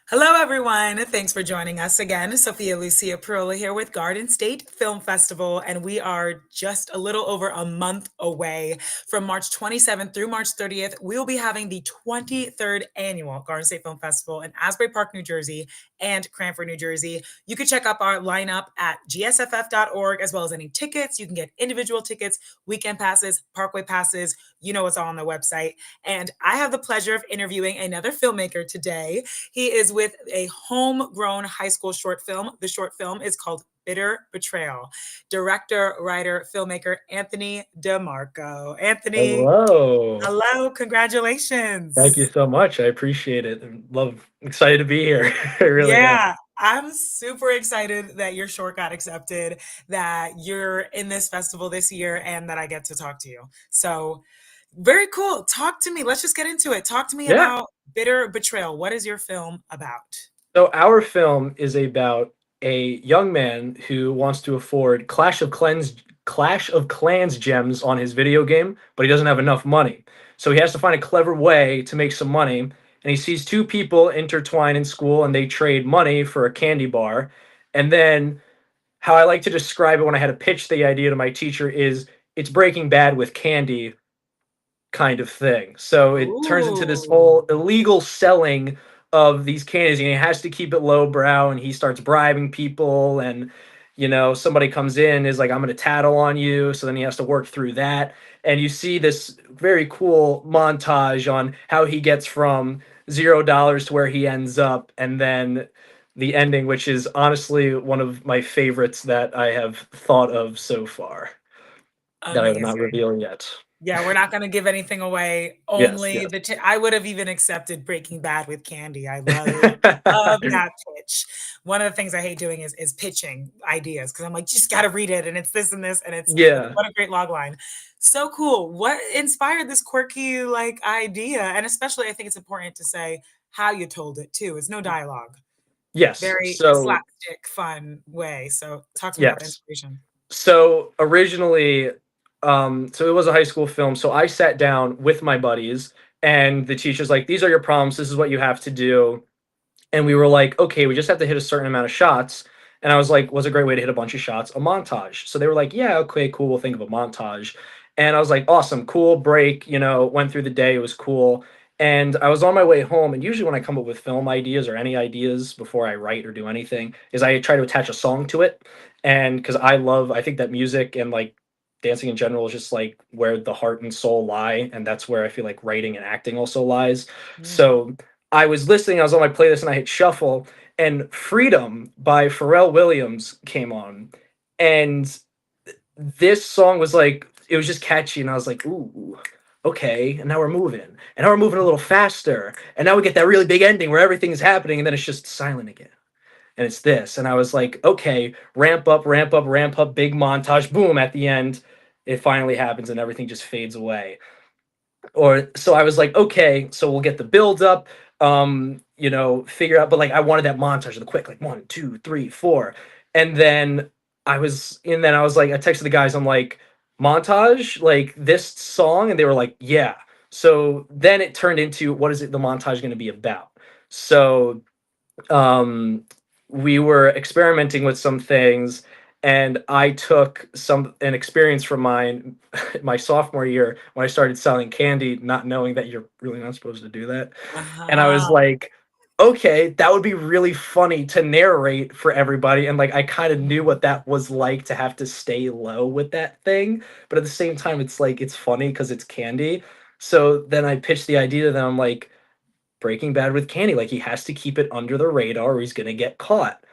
Hello, everyone. Thanks for joining us again. Sophia Lucia Perola here with Garden State Film Festival, and we are just a little over a month away from March 27th through March 30th. We will be having the 23rd annual Garden State Film Festival in Asbury Park, New Jersey, and Cranford, New Jersey. You can check out our lineup at gsff.org, as well as any tickets. You can get individual tickets, weekend passes, parkway passes. You know, it's all on the website. And I have the pleasure of interviewing another filmmaker today. He is with a homegrown high school short film. The short film is called Bitter Betrayal. Director, writer, filmmaker Anthony DeMarco. Anthony, Hello. hello, Thank you congratulations. so much. I appreciate it and excited to be here. I really am. Yeah, I'm super excited that your short got accepted, that you're in this festival this year, and that I get to talk to you. So, very cool. Talk to me. Let's just get into it. Talk to me Yeah. about Bitter Betrayal. What is your film about? So our film is about a young man who wants to afford Clash of Clans gems on his video game, but he doesn't have enough money. So he has to find a clever way to make some money, and he sees two people intertwine in school and they trade money for a candy bar. And then how I like to describe it when I had to pitch the idea to my teacher is it's Breaking Bad with candy kind of thing. So it turns into this Ooh. whole illegal selling of these candies, and he has to keep it lowbrow, and he starts bribing people, and somebody comes in is like, I'm gonna tattle on you, so then he has to work through that. And you see this very cool montage on how he gets from $0 to where he ends up, and then the ending, which is honestly one of my favorites that I have thought of so far, that I will not Amazing. reveal yet. Yeah, we're not going to give anything away. Yes, Only yes. the I would have even accepted Breaking Bad with candy. I love that pitch. One of the things I hate doing is pitching ideas because I'm like, just got to read it, and it's this and this, and it's Yeah. what a great log line. So cool. What inspired this quirky like idea? And especially, I think it's important to say how you told it too. It's no dialogue. Yes. Very So, slapstick, fun way. So talk to me about the yes. inspiration. So originally, so it was a high school film. So I sat down with my buddies, and the teacher's like, "These are your prompts. This is what you have to do." And we were like, "Okay, we just have to hit a certain amount of shots." And I was like, "What's a great way to hit a bunch of shots? A montage." So they were like, "Yeah, okay, cool. We'll think of a montage." And I was like, "Awesome, cool break." Went through the day. It was cool. And I was on my way home. And usually, when I come up with film ideas or any ideas before I write or do anything, is I try to attach a song to it. And because I think that music and like dancing in general is just like where the heart and soul lie. And that's where I feel like writing and acting also lies. Mm. So I was listening, I was on my playlist and I hit shuffle, and Freedom by Pharrell Williams came on. And this song was like, it was just catchy, and I was like, ooh, okay, and now we're moving. And now we're moving a little faster. And now we get that really big ending where everything's happening, and then it's just silent again. And it's this. And I was like, okay, ramp up, ramp up, ramp up, big montage, boom, at the end, it finally happens and everything just fades away. Or so I was like, okay, so we'll get the build up, figure out, but like I wanted that montage of the quick, like one, two, three, four. And then I was like, I texted the guys, I'm like, montage, like this song, and they were like, yeah. So then it turned into what is it the montage gonna be about? So um, we were experimenting with some things, and I took an experience from mine my sophomore year when I started selling candy, not knowing that you're really not supposed to do that. And I was Uh-huh. like, okay, that would be really funny to narrate for everybody. And like I kind of knew what that was like to have to stay low with that thing. But at the same time, it's like it's funny because it's candy. So then I pitched the idea to them. I'm like, Breaking Bad with candy. Like he has to keep it under the radar or he's gonna get caught.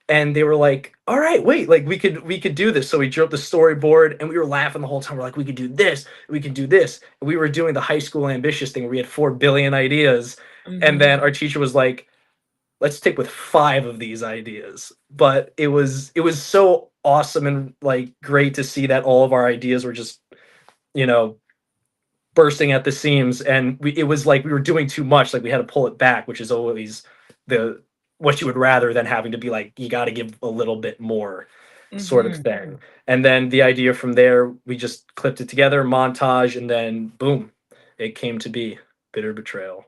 And they were like, "All right, wait, like we could do this." So we drew up the storyboard, and we were laughing the whole time. We're like, "We could do this, we could do this." And we were doing the high school ambitious thing where we had 4 billion ideas, and Mhm. then our teacher was like, "Let's stick with five of these ideas." But it was so awesome and like great to see that all of our ideas were just you know bursting at the seams, and it was like we were doing too much, like we had to pull it back, which is always the what you would rather than having to be like you got to give a little bit more sort of Mhm. thing. And then the idea from there, we just clipped it together, montage, and then boom, it came to be Bitter Betrayal.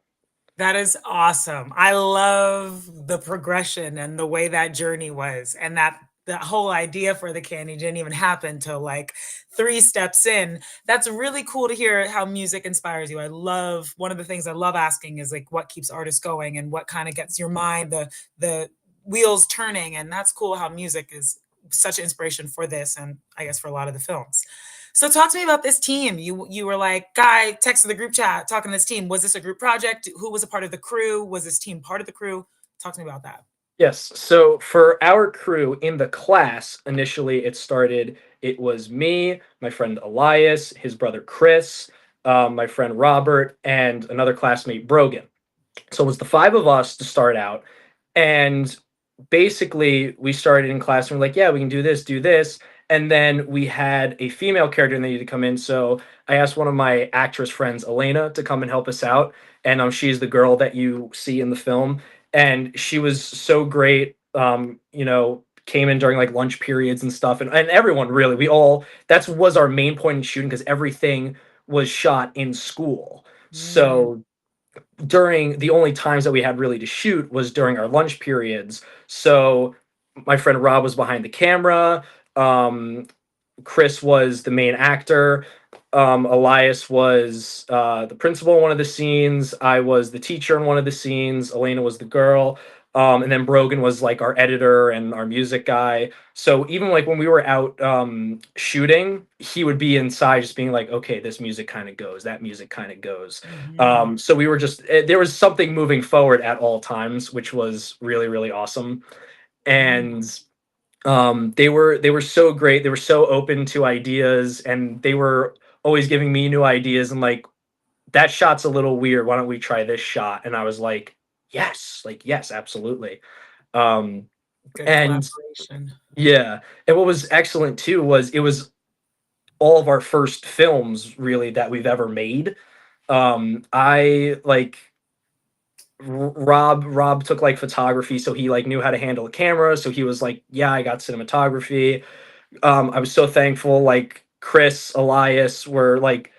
That is awesome. I love the progression and the way that journey was, and that the whole idea for the candy didn't even happen till like 3 steps in. That's really cool to hear how music inspires you. I love one of the things I love asking is like what keeps artists going and what kind of gets your mind, the wheels turning, and that's cool how music is such inspiration for this and I guess for a lot of the films. So talk to me about this team. You were like, guy, texted the group chat, talking to this team. Was this a group project? Who was a part of the crew? Was this team part of the crew? Talk to me about that. Yes. So for our crew in the class, initially it was me, my friend Elias, his brother Chris, my friend Robert, and another classmate, Brogan. So it was the five of us to start out. And basically, we started in class and we're like, yeah, we can do this. And then we had a female character that needed to come in. So I asked one of my actress friends, Elena, to come and help us out. And she's the girl that you see in the film. And she was so great. Came in during like lunch periods and stuff. And everyone really, that was our main point in shooting because everything was shot in school. Mm, So during the only times that we had really to shoot was during our lunch periods. So my friend Rob was behind the camera. Um, Chris was the main actor. Elias was the principal in one of the scenes. I was the teacher in one of the scenes. Elena was the girl. And then Brogan was like our editor and our music guy. So even like when we were out shooting, he would be inside just being like, okay, this music kind of goes, that music kind of goes. mhm, So we were just, there was something moving forward at all times, which was really, really awesome. mhm, And they were so great. They were so open to ideas, and they were always giving me new ideas and like, that shot's a little weird. Why don't we try this shot? And I was like, yes, absolutely. Um, good and collaboration. yeah, and what was excellent too was it was all of our first films really that we've ever made. I like Rob took like photography, so he like knew how to handle a camera. So he was like, yeah, I got cinematography. I was so thankful. Like Chris, Elias were like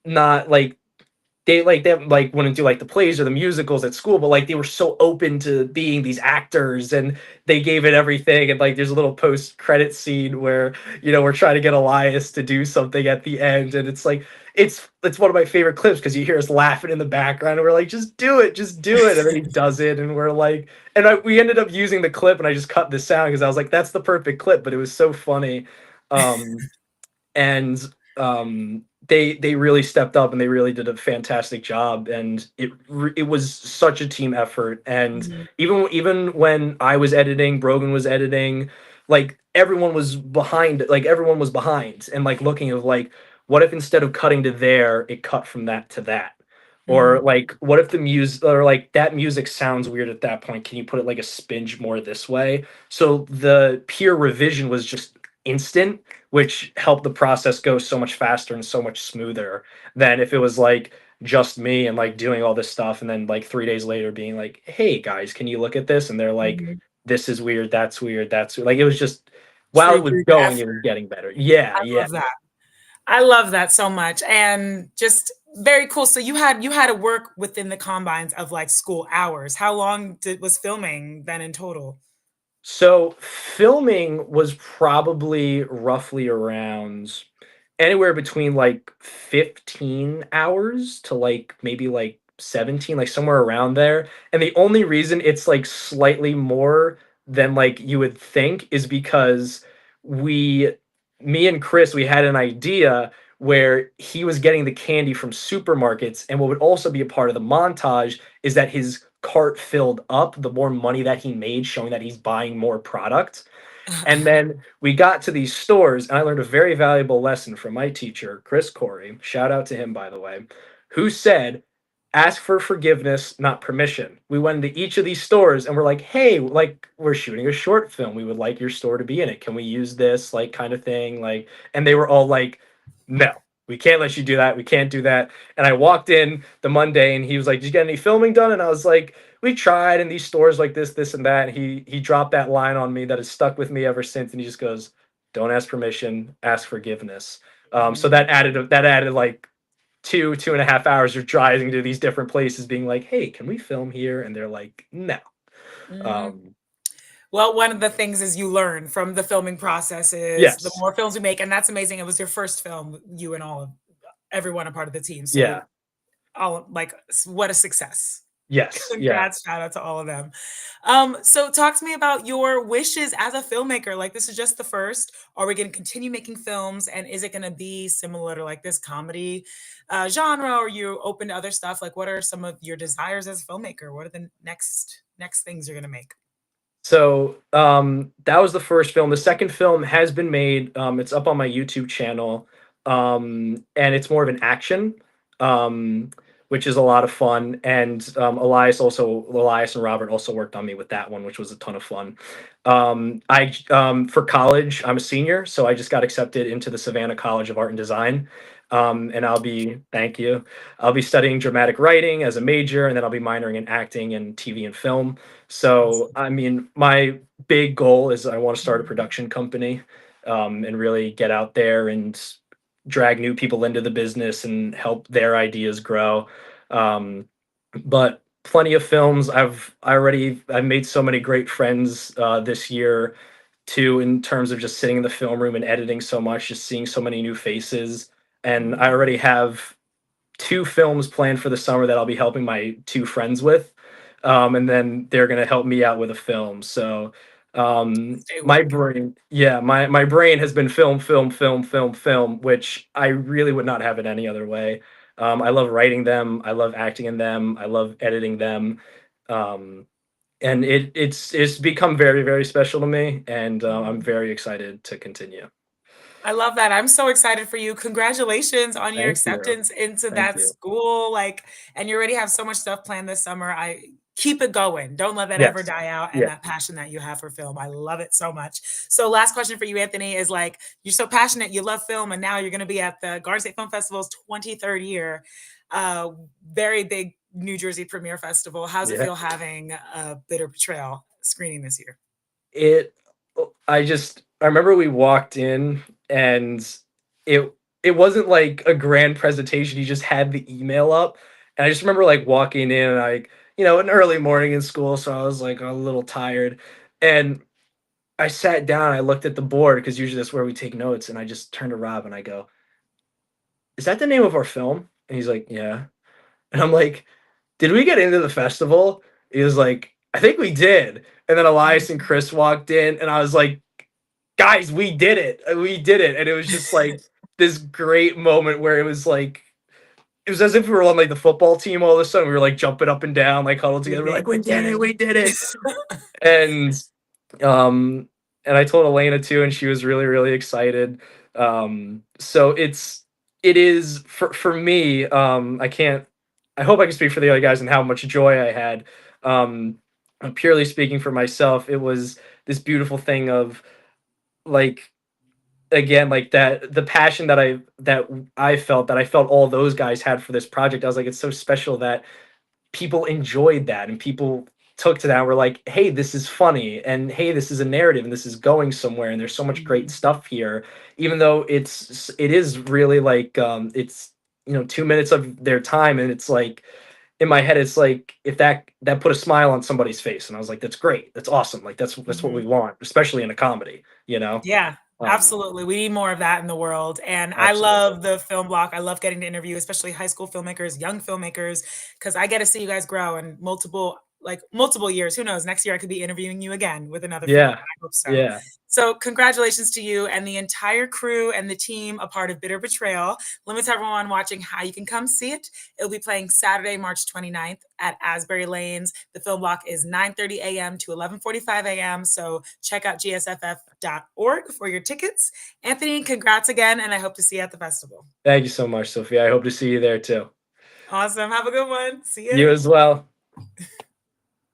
not like they like wouldn't do like the plays or the musicals at school, but like they were so open to being these actors and they gave it everything. And like there's a little post credit scene where we're trying to get Elias to do something at the end, and it's like it's one of my favorite clips because you hear us laughing in the background and we're like, just do it, and then he does it, and we're like, we ended up using the clip, and I just cut the sound because I was like, that's the perfect clip, but it was so funny. Um, and they really stepped up and they really did a fantastic job, and it was such a team effort. And Mhm, even when I was editing, Brogan was editing, like everyone was behind and like looking of like, what if instead of cutting to there it cut from that to that, or mhm, like what if the music, or like that music sounds weird at that point, can you put it like a spinge more this way? So the peer revision was just instant, which helped the process go so much faster and so much smoother than if it was like just me and like doing all this stuff and then like 3 days later being like, hey guys, can you look at this? And they're like, mhm. this is weird, that's weird. Like it was just, while True it was group going, it effort. was getting better. Yeah, I yeah. love that. I love that so much, and just very cool. So you had to work within the confines of like school hours. How long was filming then in total? So filming was probably roughly around anywhere between like 15 hours to like maybe like 17, like somewhere around there. And the only reason it's like slightly more than like you would think is because we me and Chris, we had an idea where he was getting the candy from supermarkets, and what would also be a part of the montage is that his cart filled up the more money that he made, showing that he's buying more product. And then we got to these stores, and I learned a very valuable lesson from my teacher, Chris Corey. Shout out to him, by the way, who said, ask for forgiveness, not permission. We went into each of these stores and we're like, hey, like, we're shooting a short film. We would like your store to be in it. Can we use this, like, kind of thing? Like, and they were all like, no, we can't let you do that. We can't do that. And I walked in the Monday and he was like, did you get any filming done? And I was like, we tried in these stores like this and that. And he dropped that line on me that has stuck with me ever since. And he just goes, don't ask permission, ask forgiveness. So Mhm. that added like two and a half hours of driving to these different places, being like, "Hey, can we film here?" And they're like, "No." Mhm. Um, Well, one of the things is you learn from the filming process is the yes, more films we make, and that's amazing. It was your first film, you and all of everyone a part of the team. So yeah, all like what a success. yes, yeah. Congrats, shout out to all of them. So talk to me about your wishes as a filmmaker. Like this is just the first. Are we going to continue making films, and is it going to be similar to like this comedy genre? Or are you open to other stuff? Like, what are some of your desires as a filmmaker? What are the next things you're going to make? So that was the first film. The second film has been made. It's up on my YouTube channel, and it's more of an action, um, which is a lot of fun. And Elias and Robert also worked on me with that one, which was a ton of fun. I For college, I'm a senior, so I just got accepted into the Savannah College of Art and Design, and thank you. I'll be studying dramatic writing as a major, and then I'll be minoring in acting and TV and film. So, Awesome. I mean, my big goal is I want to start a Mhm. production company, and really get out there and drag new people into the business and help their ideas grow. Um, but plenty of films. I've made so many great friends this year too, in terms of just sitting in the film room and editing so much, just seeing so many new faces. And I Mhm. already have 2 films planned for the summer that I'll be helping my 2 friends with, and then they're gonna help me out with a film. So, Stay my working. brain, yeah, my brain has been film, film, film, film, film, which I really would not have it any other way. I love writing them, I love acting in them, I love editing them, um, and it's become very, very special to me, and, I'm Mhm. very excited to continue. I love that. I'm so excited for you. Congratulations on your Thank you. acceptance into Thank that you. school. Like, and you already have so much stuff planned this summer. I keep it going. Don't let that ever Yes. die out. And Yeah. that passion that you have for film. I love it so much. So, last question for you, Anthony, is like, you're so passionate, you love film, and now you're going to be at the Garden State Film Festival's 23rd year. Uh, Very big New Jersey premiere festival. How's it Yeah. feel having a Bitter Betrayal screening this year? It I remember we walked in, and it it wasn't like a grand presentation, he just had the email up, and I just remember, like, walking in, and an early morning in school, so I was, like, a little tired, and I sat down, I looked at the board because usually that's where we take notes, and I just turned to Rob and I go, "Is that the name of our film?" And he's like, "Yeah." And I'm like, "Did we get into the festival?" He was like, "I think we did." And then Elias and Chris walked in, and I was like, "Guys, we did it. We did it." And it was just like this great moment where it was as if we were on like the football team all of a sudden. We were like jumping up and down, like huddled We together. We're like, made "We the did it, we team. did it." And um and I told Elena too, and she was really, really excited. So it is for me, I hope I can speak for the other guys and how much joy I had. Um Purely speaking for myself, it was this beautiful thing of like again, like that the passion that I felt all those guys had for this project. I was like, it's so special that people enjoyed that and people took to that and were like, hey, this is funny, and hey, this is a narrative, and this is going somewhere, and there's so much great Mhm. stuff here. Even though it is really like it's 2 minutes of their time, and it's like in my head it's like if that put a smile on somebody's face, and I was like, that's great, that's awesome, like that's what Mhm. we want, especially in a comedy, you know. Yeah, um absolutely. We need more of that in the world. And I Absolutely. love the film block. I love getting to interview, especially high school filmmakers, young filmmakers, because I get to see you guys grow in multiple years. Who knows? Next year I could be interviewing you again with another film. Yeah. I hope so. Yeah. So congratulations to you and the entire crew and the team a part of Bitter Betrayal. Let me tell everyone watching how you can come see it. It'll be playing Saturday, March 29th at Asbury Lanes. The film block is 9:30 a.m. to 11:45 a.m. So check out gsff.org for your tickets. Anthony, congrats again, and I hope to see you at the festival. Thank you so much, Sophia. I hope to see you there too. Awesome. Have a good one. See You ya. as well.